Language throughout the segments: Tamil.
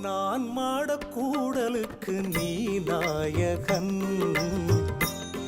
நான் மாடக்கூடலுக்கு நீ நாயகன்,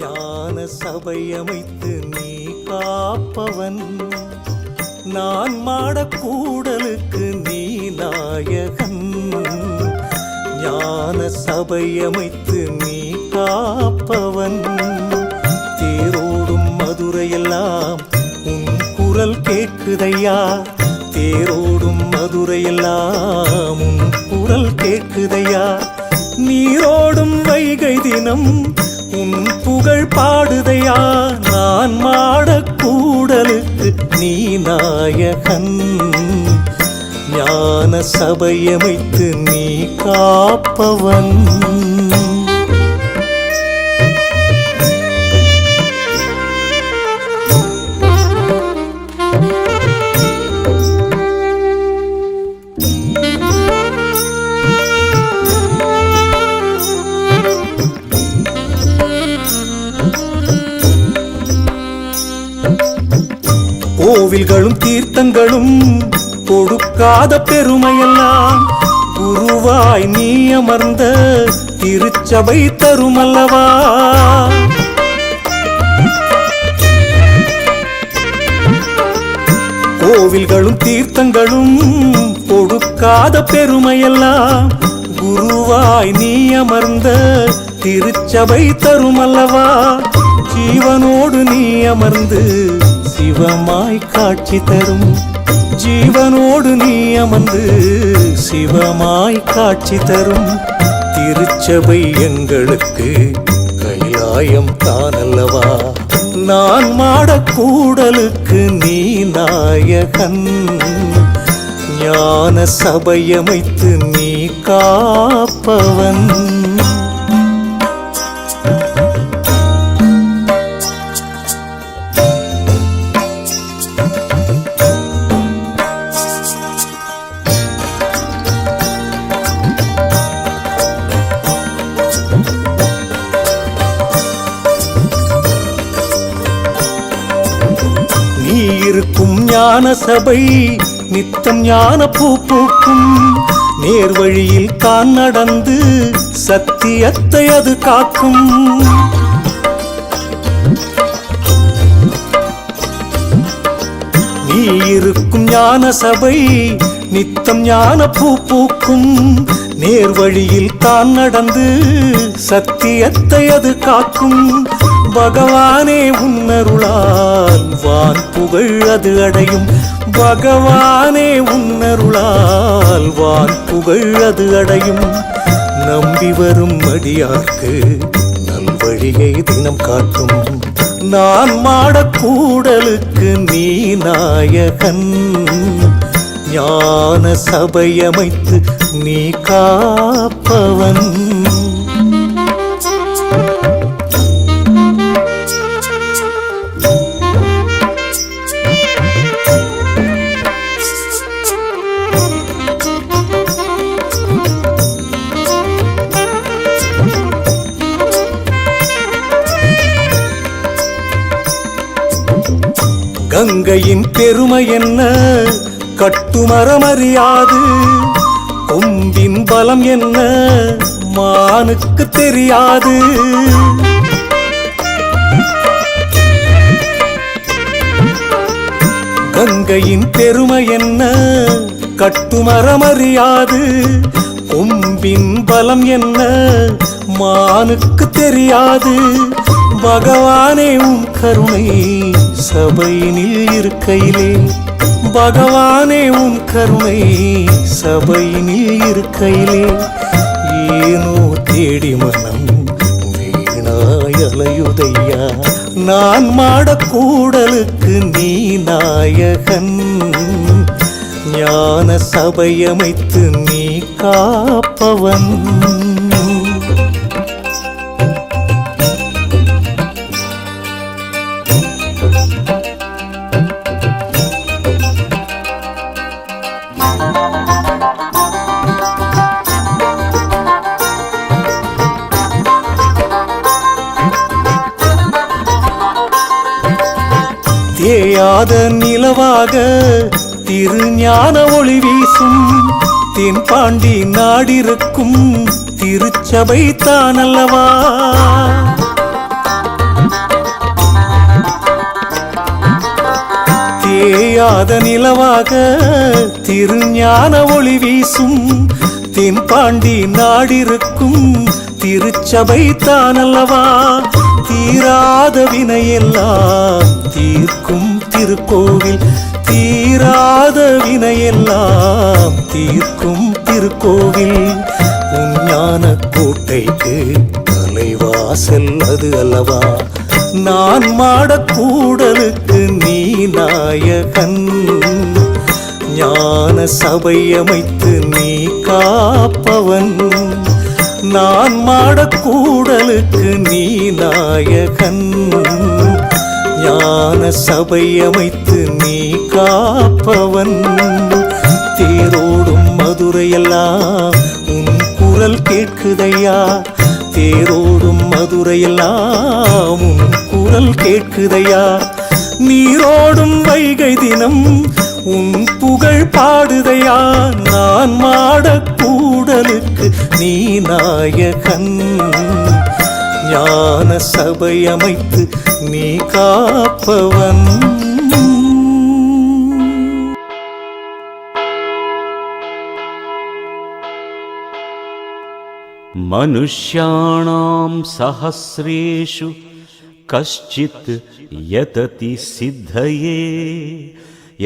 ஞான சபையமைத்து நீ காப்பவன். நான் மாடக்கூடலுக்கு நீ நாயகன், ஞான சபையமைத்து நீ காப்பவன். தேரோடும் மதுரையெல்லாம் உன் குரல் கேட்குதையா, தேரோடும் மதுரையெல்லாம் உன் குரல் கேட்குதையா. நீரோடும் வைகை தினம் உன் புகழ் பாடுதையா. நான் மாடக்கூடலுக்கு நீ நாயகன், ஞான சபையமைத்து நீ காப்பவன். கோவில்களும் தீர்த்தங்களும் கொடுக்காத பெருமையெல்லாம் குருவாய் நீ அமர்ந்த திருச்சபை தருமல்லவா. கோவில்களும் தீர்த்தங்களும் கொடுக்காத பெருமையெல்லாம் குருவாய் நீ அமர்ந்த திருச்சபை தருமல்லவா. ஜீவனோடு நீ அமர்ந்து சிவமாய் காட்சி தரும், ஜீவனோடு நீ அமர்ந்து சிவமாய் காட்சி தரும். திருச்சபை எங்களுக்கு கைலாயம் தானல்லவா. நான் மாடக்கூடலுக்கு நீ நாயகன், ஞான சபையமைத்து நீ காப்பவன். நீ இருக்கும் ஞான சபை நித்தம் ஞான பூ பூக்கும். நேர்வழியில் தான் நடந்து சத்தியத்தை அது காக்கும். நீ இருக்கும் ஞான சபை நித்தம் ஞான பூ பூக்கும். நேர்வழியில் தான் நடந்து சத்தியத்தை அது காக்கும். பகவானே உன்னருளால் வான் புகழ் அது அடையும். பகவானே உன்னருளால் வான் புகழ் அது அடையும். நம்பி வரும் அடியார்க்கு நல்வழியை தினம் காட்டும். நான் மாடக்கூடலுக்கு நீ நாயகன், ஞான சபையமைத்து நீ காப்பவன். கங்கையின் பெருமை என்ன கட்டுமரமறியாது, கொம்பின் பலம் என்ன மானுக்கு தெரியாது. கங்கையின் பெருமை என்ன கட்டுமரமறியாது, கொம்பின் பலம் என்ன மானுக்கு தெரியாது. பகவானே உன் கருணை சபையினில் இருக்கையிலே, பகவானே உன் கருணை சபையினில் இருக்கையிலே. ஏனோ தேடி மனம் வீணாய் அலையுதையா. நான் மாடக்கூடலுக்கு நீ நாயகன், ஞான சபையமைத்து நீ காப்பவன். தேயாத நிலவாக திருஞான ஒளி வீசும், தென்பாண்டி நாடிருக்கும் திருச்சபை தானல்லவா. தேயாத நிலவாக திருஞான ஒளி வீசும் தென்பாண்டி நாடிருக்கும் திருச்சபை தானல்லவா. தீராத வினையெல்லாம் தீர்க்கும் திருக்கோவில், தீராத வினையெல்லாம் தீர்க்கும் திருக்கோவில். உஞ்ஞான கோட்டைக்கு தலைவாசல் அது அல்லவா. நான் மாடக்கூடலுக்கு நீ நாயகன். ஞான சபை அமைத்து நீ காப்பவன். நான் மாடக்கூடலுக்கு நீ நாயகன். ஞான சபை அமைத்து நீ காப்பவன். தேரோடும் மதுரையெல்லாம் உன் குரல் கேட்குதையா. தேரோடும் மதுரையெல்லாம் உன் குரல் கேட்குதையா. நீரோடும் வைகை தினம் உன் புகழ் பாடுதையா. நான் மாடக்கூடலுக்கு நீ நாயகன். ஞான சபை அமைத்து நீ காப்பவன். मनुष्याणां सहस्रेषु कश्चित् यतति सिद्धये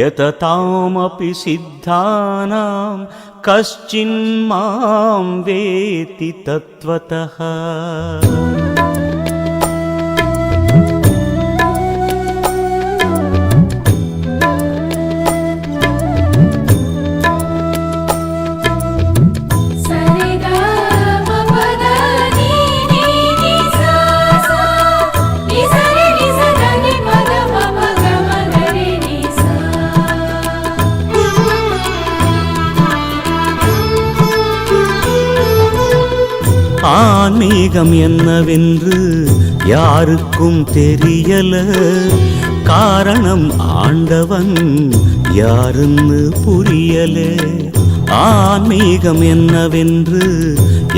यततामपि सिद्धानां कश्चिन्मां वेति तत्त्वतः. ஆன்மீகம் என்னவென்று யாருக்கும் தெரியல. காரணம் ஆண்டவன் யாருன்னு புரியல. ஆன்மீகம் என்னவென்று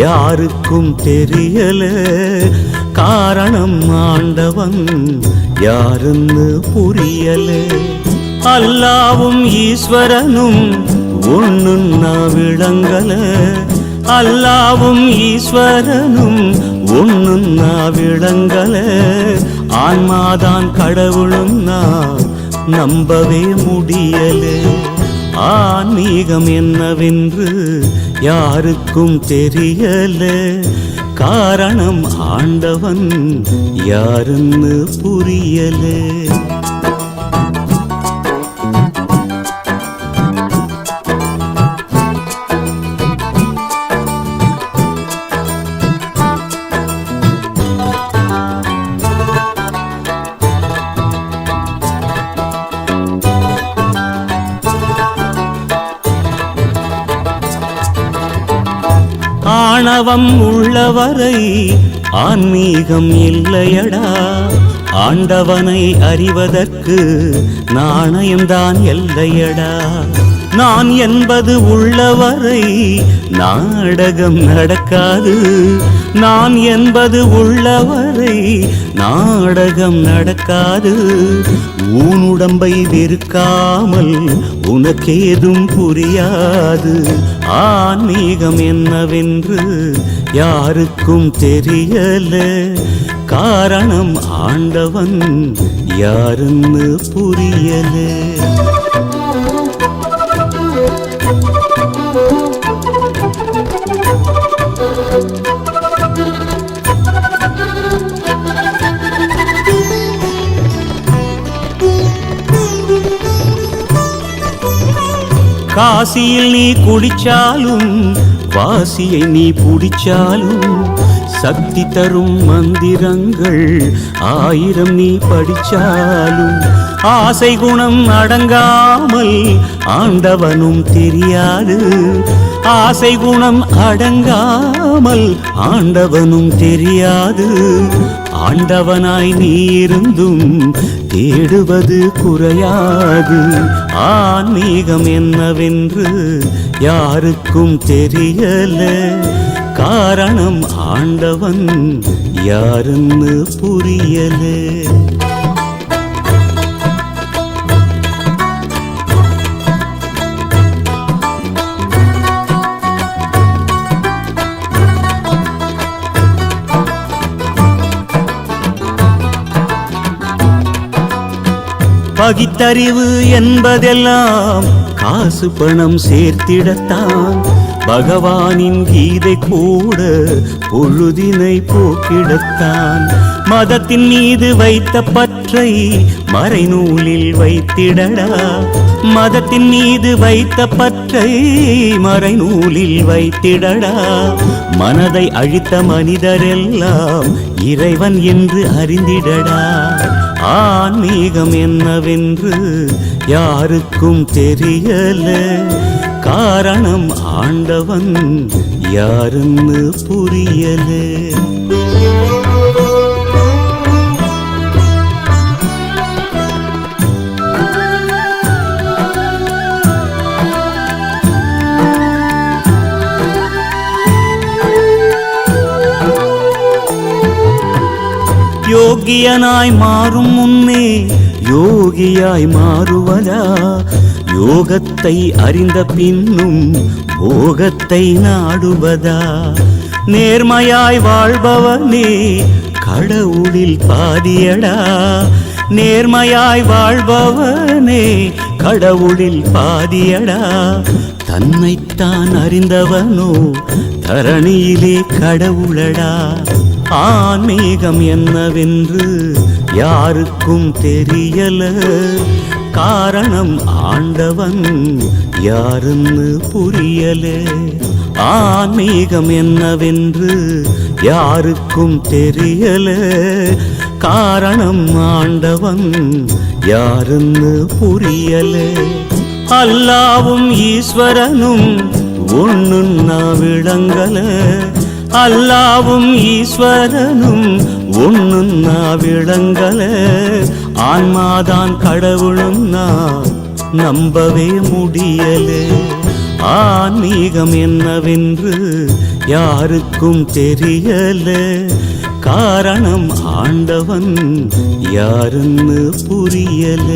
யாருக்கும் தெரியல. காரணம் ஆண்டவன் யாருன்னு புரியல. அல்லாவும் ஈஸ்வரனும் ஒண்ணுன்னா விளங்கல. அல்லாவும் ஈஸ்வரனும் ஒண்ணுன்னா விளங்கல. ஆன்மாதான் கடவுளும் நான் நம்பவே முடியல. ஆன்மீகம் என்னவென்று யாருக்கும் தெரியல. காரணம் ஆண்டவன் யாருன்னு புரியல. ஆணவம் உள்ளவரை ஆன்மீகம் இல்லையடா. ஆண்டவனை அறிவதற்கு நாணயம்தான் எல்லையடா. நான் என்பது உள்ளவரை நாடகம் நடக்காது. நான் என்பது உள்ளவரை நாடகம் நடக்காது. ஊனுடம்பை வெறுக்காமல் உனக்கேதும் புரியாது. ஆன்மீகம் என்னவென்று யாருக்கும் தெரியல. காரணம் ஆண்டவன் யாருன்னு புரியல. காசியில் நீ குடிச்சாலும் வாசியை நீ புடிச்சாலும் சக்தி தரும் மந்திரங்கள் 1000 நீ படிச்சாலும் ஆசை குணம் அடங்காமல் ஆண்டவனும் தெரியாது. ஆசை குணம் அடங்காமல் ஆண்டவனும் தெரியாது. ஆண்டவனாய் நீ இருந்தும் தேடுவது குறையாது. ஆன்மீகம் என்னவென்று யாருக்கும் தெரியல. காரணம் ஆண்டவன் யாருன்னு புரியல. பகித்தறிவு என்பதெல்லாம் காசு பணம் சேர்த்திடத்தான். பகவானின் கீதை கூட பொழுதினை போக்கிடத்தான். மதத்தின் மீது வைத்த பற்றை மறைநூலில் வைத்திடடா. மதத்தின் மீது வைத்த பற்றை மறைநூலில் வைத்திடடா. மனதை அழித்த மனிதரெல்லாம் இறைவன் என்று அறிந்திடடா. ஆன்மீகம் என்னவென்று யாருக்கும் தெரியல. காரணம் ஆண்டவன் யாருன்னு புரியல. யோகியனாய் மாறும் முன்னே யோகியாய் மாறுவதா? யோகத்தை அறிந்த பின்னும் போகத்தை நாடுவதா? நேர்மையாய் வாழ்பவனே கடவுளில் பாதியடா. நேர்மையாய் வாழ்பவனே கடவுளில் பாதியடா. தன்னைத்தான் அறிந்தவனோ தரணியிலே கடவுளடா. ஆன்மீகம் என்னவென்று யாருக்கும் தெரியல. காரணம் ஆண்டவன் யாருன்னு புரியல. ஆன்மீகம் என்னவென்று யாருக்கும் தெரியல. காரணம் ஆண்டவன் யாருன்னு புரியல. அல்லாவும் ஈஸ்வரனும் ஒண்ணுன்னா விளங்கல. அல்லாவும் ஈஸ்வரனும் ஒண்ணுன்னா விளங்கல. ஆன்மாதான் கடவுளும் நான் நம்பவே முடியல. ஆன்மீகம் என்னவென்று யாருக்கும் தெரியல. காரணம் ஆண்டவன் யாருன்னு புரியல.